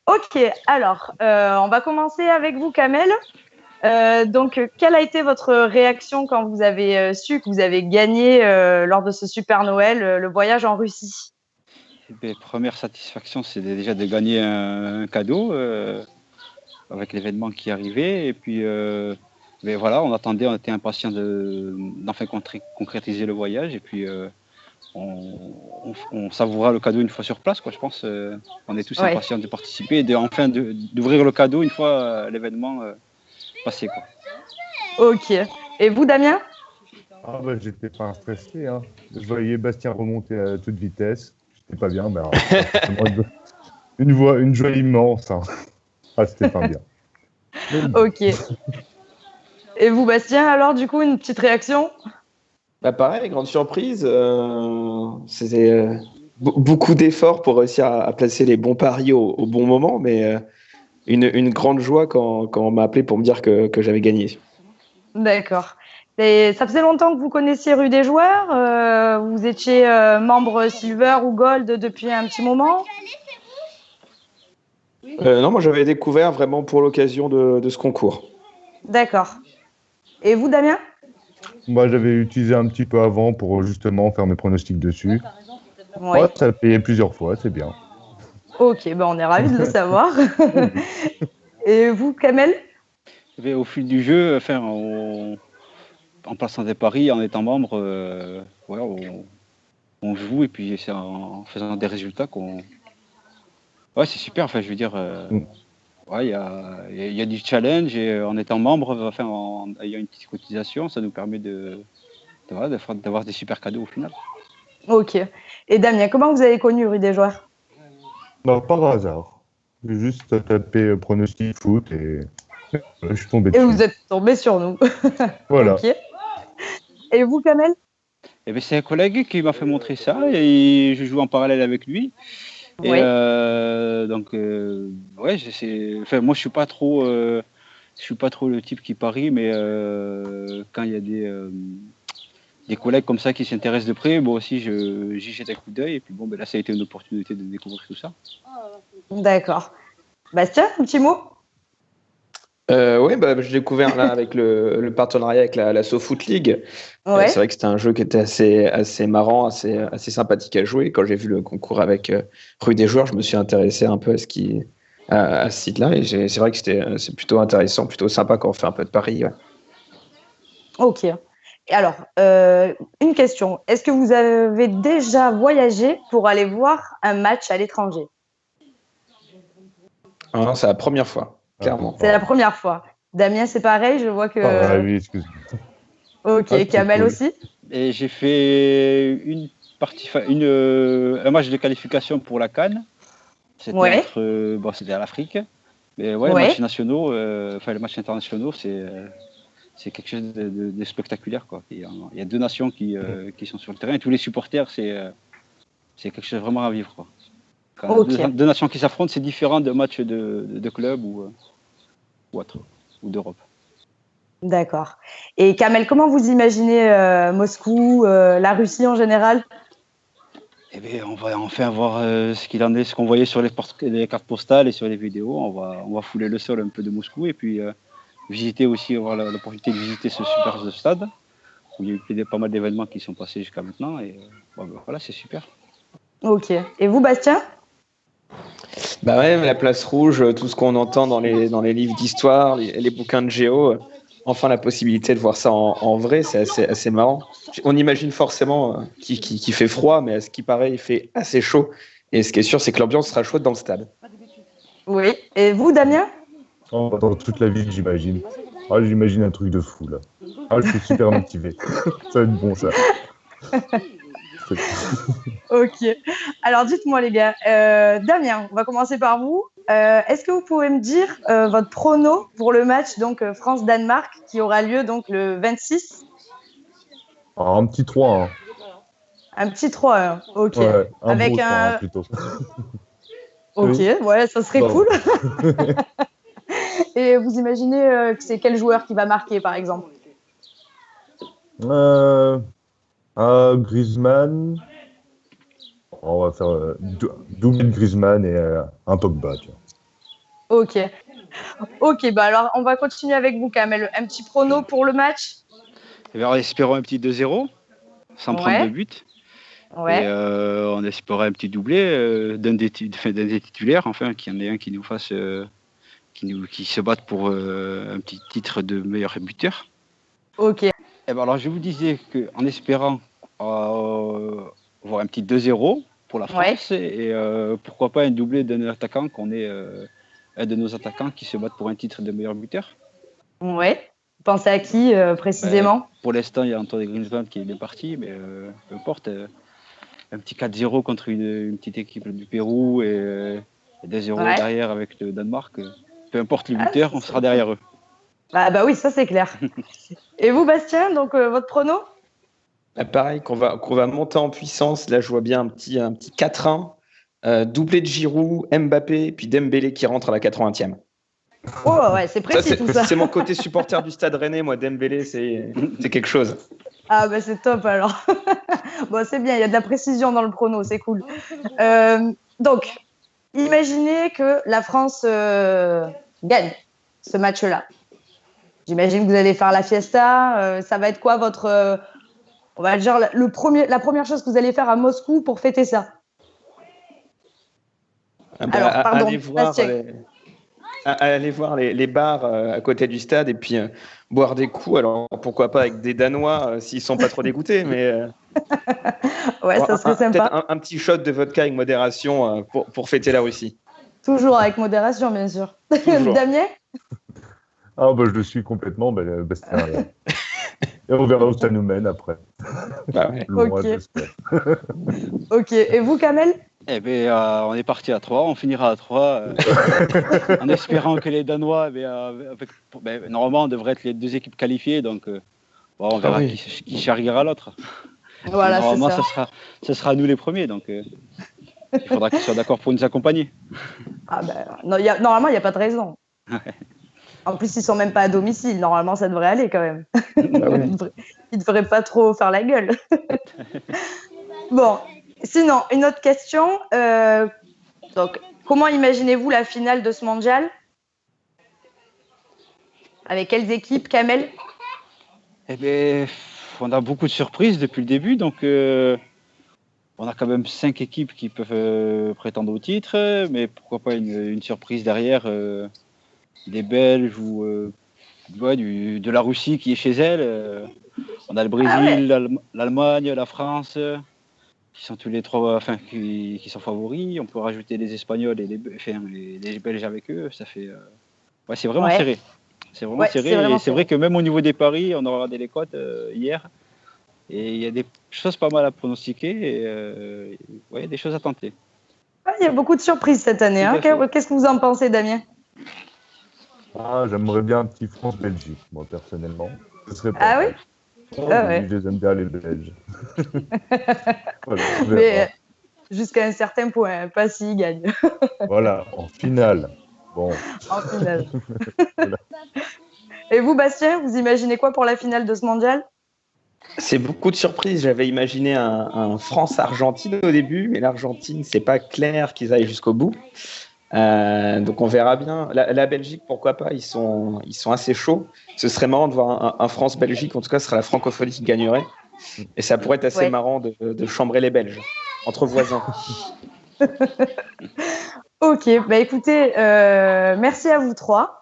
Ok, alors, on va commencer avec vous, Kamel. Donc, quelle a été votre réaction quand vous avez su que vous avez gagné lors de ce Super Noël le voyage en Russie? Première satisfaction, c'est déjà de gagner un cadeau avec l'événement qui arrivait. Et puis, voilà, on était impatients d'enfin concrétiser le voyage. Et puis, on savoura le cadeau une fois sur place, quoi. Je pense on est tous Ouais. impatients de participer et d'ouvrir le cadeau une fois l'événement passé, quoi. Ok. Et vous, Damien? Ah bah j'étais pas stressé, hein. Je voyais Bastien remonter à toute vitesse. J'étais pas bien, mais une joie immense, hein. Ah, c'était pas bien. Ok. Et vous, Bastien, alors, du coup, une petite réaction? Bah pareil, grande surprise. C'était beaucoup d'efforts pour réussir à placer les bons paris au bon moment, mais une grande joie quand on m'a appelé pour me dire que j'avais gagné. D'accord. Et ça faisait longtemps que vous connaissiez Rue des Joueurs? Vous étiez membre Silver ou Gold depuis un petit moment? Non, moi j'avais découvert vraiment pour l'occasion de ce concours. D'accord. Et vous, Damien? Moi, j'avais utilisé un petit peu avant pour justement faire mes pronostics dessus. Oui. Ouais, ça a payé plusieurs fois, c'est bien. Ok, ben on est ravis de le savoir. Et vous, Kamel? Au fil du jeu, en plaçant des paris, en étant membre, on joue et puis c'est en faisant des résultats qu'on. Ouais, c'est super. Enfin, je veux dire, ouais, il y a du challenge et en étant membre, en ayant une petite cotisation, ça nous permet d'avoir des super cadeaux au final. Ok. Et Damien, comment vous avez connu Rue des Joueurs? Non, par hasard. J'ai juste tapé pronostic foot et je suis tombé Et dessus. vous êtes tombé sur nous. Voilà. Ok. Et vous, Kamel? Et ben, c'est un collègue qui m'a fait montrer ça et je joue en parallèle avec lui. Et Oui. donc, ouais, enfin, moi, je suis pas trop le type qui parie, mais quand il y a des collègues comme ça qui s'intéressent de près, moi aussi, j'y jette un coup d'œil. Et puis bon, ben là, ça a été une opportunité de découvrir tout ça. D'accord. Bastien, un petit mot? Oui, bah, j'ai découvert là avec le partenariat avec la SoFoot League. Ouais. C'est vrai que c'était un jeu qui était assez marrant, assez sympathique à jouer. Quand j'ai vu le concours avec Rue des Joueurs, je me suis intéressé un peu à ce site-là. Et c'est vrai que c'est plutôt intéressant, plutôt sympa quand on fait un peu de paris. Ouais. Ok. Et alors, une question. Est-ce que vous avez déjà voyagé pour aller voir un match à l'étranger? Ah non, c'est la première fois, clairement. C'est la première fois. Damien, c'est pareil, je vois que. Ah oui, excuse-moi. Ok, Ah, Kamel cool. aussi? Et j'ai fait un match de qualification pour la CAN. C'était Ouais. c'était à l'Afrique. Mais ouais, Ouais. les matchs internationaux, c'est quelque chose de spectaculaire, quoi. Il y a deux nations qui sont sur le terrain et tous les supporters, c'est quelque chose de vraiment à vivre, quoi. Quand Ok. deux nations qui s'affrontent, c'est différent de matchs de club ou autre, ou d'Europe. D'accord. Et Kamel, comment vous imaginez Moscou, la Russie en général? Eh bien, on va enfin voir ce qu'il en est, ce qu'on voyait sur les cartes postales et sur les vidéos. On va fouler le sol un peu de Moscou et puis avoir l'opportunité de visiter ce super stade où il y a eu pas mal d'événements qui sont passés jusqu'à maintenant. Et voilà, c'est super. Ok. Et vous, Bastien? Bah ouais, la place rouge, tout ce qu'on entend dans les livres d'histoire, les bouquins de géo, enfin la possibilité de voir ça en vrai, c'est assez marrant. On imagine forcément qu'il fait froid, mais à ce qui paraît, il fait assez chaud. Et ce qui est sûr, c'est que l'ambiance sera chaude dans le stade. Oui. Et vous, Damien? Oh, dans toute la ville, j'imagine. Ah, j'imagine un truc de fou, là. Ah, je suis super motivé. Ça va être bon, ça. Ok. Alors, dites-moi, les gars. Damien, on va commencer par vous. Est-ce que vous pouvez me dire votre prono pour le match donc France-Danemark qui aura lieu donc le 26? Ah, un petit 3-1. Un petit 3-1. Ok. Ouais, un Avec beau 3-1 un. plutôt. Ok, Oui. ouais, ça serait Pardon. cool. Et vous imaginez que c'est quel joueur qui va marquer, par exemple? Un Griezmann. On va faire double Griezmann et un Pogba, tiens. Ok. Ok, bah alors on va continuer avec vous, Kamel. Un petit prono pour le match? Et bien, espérons un petit 2-0, sans prendre de Ouais, but. Et ouais. on espérait un petit doublé d'un des titulaires, enfin, qu'il y en ait un qui nous fasse, qui se batte pour un petit titre de meilleur buteur. Ok. Et ben alors, je vous disais qu'en espérant voir un petit 2-0 pour la Ouais. France, et pourquoi pas un doublé d'un attaquant, qu'on ait un de nos attaquants qui se batte pour un titre de meilleur buteur. Ouais. Pensez à qui précisément? Pour l'instant, il y a Antoine Griezmann qui est bien parti, mais peu importe. Un petit 4-0 contre une petite équipe du Pérou et 2-0 Ouais. derrière avec le Danemark. Peu importe les Ah, buteurs, ça, on c'est- sera derrière eux. bah oui, ça c'est clair. Et vous, Bastien, donc votre prono? Bah, pareil, qu'on va monter en puissance. Là, je vois bien un petit 4-1, doublé de Giroud, Mbappé, puis Dembélé qui rentre à la 80e. Oh ouais, c'est précis tout ça. C'est mon côté supporter du Stade Rennais, moi. Dembélé, c'est quelque chose. Ah bah c'est top alors. Bon, c'est bien, il y a de la précision dans le prono, c'est cool. Donc, imaginez que la France gagne ce match-là. J'imagine que vous allez faire la fiesta. Ça va être quoi votre, on va dire la première chose que vous allez faire à Moscou pour fêter ça? Alors, pardon, Bastien. Aller voir les bars à côté du stade et puis boire des coups. Alors pourquoi pas avec des Danois s'ils sont pas trop dégoûtés, mais Ouais, ça serait peut-être sympa. un petit shot de vodka avec modération pour fêter la Russie. Toujours avec modération, bien sûr. Toujours. Damien? Ah, bah, je le suis complètement, Bastien. Et on verra où ça nous mène après. Bah ouais. Loin, Ok. j'espère. Ok. Et vous, Kamel? Eh ben, on est parti à 3, on finira à 3, en espérant que les Danois, normalement, on devrait être les deux équipes qualifiées, donc on verra oui. qui charriera l'autre. Voilà, c'est Normalement, ça. ce sera nous les premiers, donc il faudra qu'ils soient d'accord pour nous accompagner. Ah ben, non, normalement, il n'y a pas de raison. En plus, ils sont même pas à domicile. Normalement, ça devrait aller quand même. Ils devraient pas trop faire la gueule. Bon, sinon, une autre question. Donc, comment imaginez-vous la finale de ce mondial? Avec quelles équipes, Kamel? Eh bien, on a beaucoup de surprises depuis le début, donc on a quand même 5 équipes qui peuvent prétendre au titre, mais pourquoi pas une surprise derrière, des Belges ou de la Russie qui est chez elle. On a le Brésil, l'Allemagne, la France, qui sont tous les trois, enfin, qui sont favoris. On peut rajouter les Espagnols et les Belges avec eux. Ça fait, c'est vraiment serré. C'est vraiment serré. Et c'est vrai que même au niveau des paris, on a regardé les cotes hier. Et il y a des choses pas mal à pronostiquer et il y a des choses à tenter. Il y a beaucoup de surprises cette année. Hein. Qu'est-ce que vous en pensez, Damien? J'aimerais bien un petit France-Belgique, moi, personnellement. Ce serait pas oui ouais. Je les aime bien, les Belges. Voilà, mais jusqu'à un certain point, pas s'ils gagnent. Voilà, en finale. Bon. En finale. Voilà. Et vous, Bastien, vous imaginez quoi pour la finale de ce mondial? C'est beaucoup de surprises. J'avais imaginé un France-Argentine au début, mais l'Argentine, c'est pas clair qu'ils aillent jusqu'au bout. Donc on verra bien. La Belgique, pourquoi pas, ils sont assez chauds. Ce serait marrant de voir un France-Belgique. En tout cas, ce serait la francophonie qui gagnerait. Et ça pourrait être assez marrant de chambrer les Belges entre voisins. Ok, bah écoutez, merci à vous trois.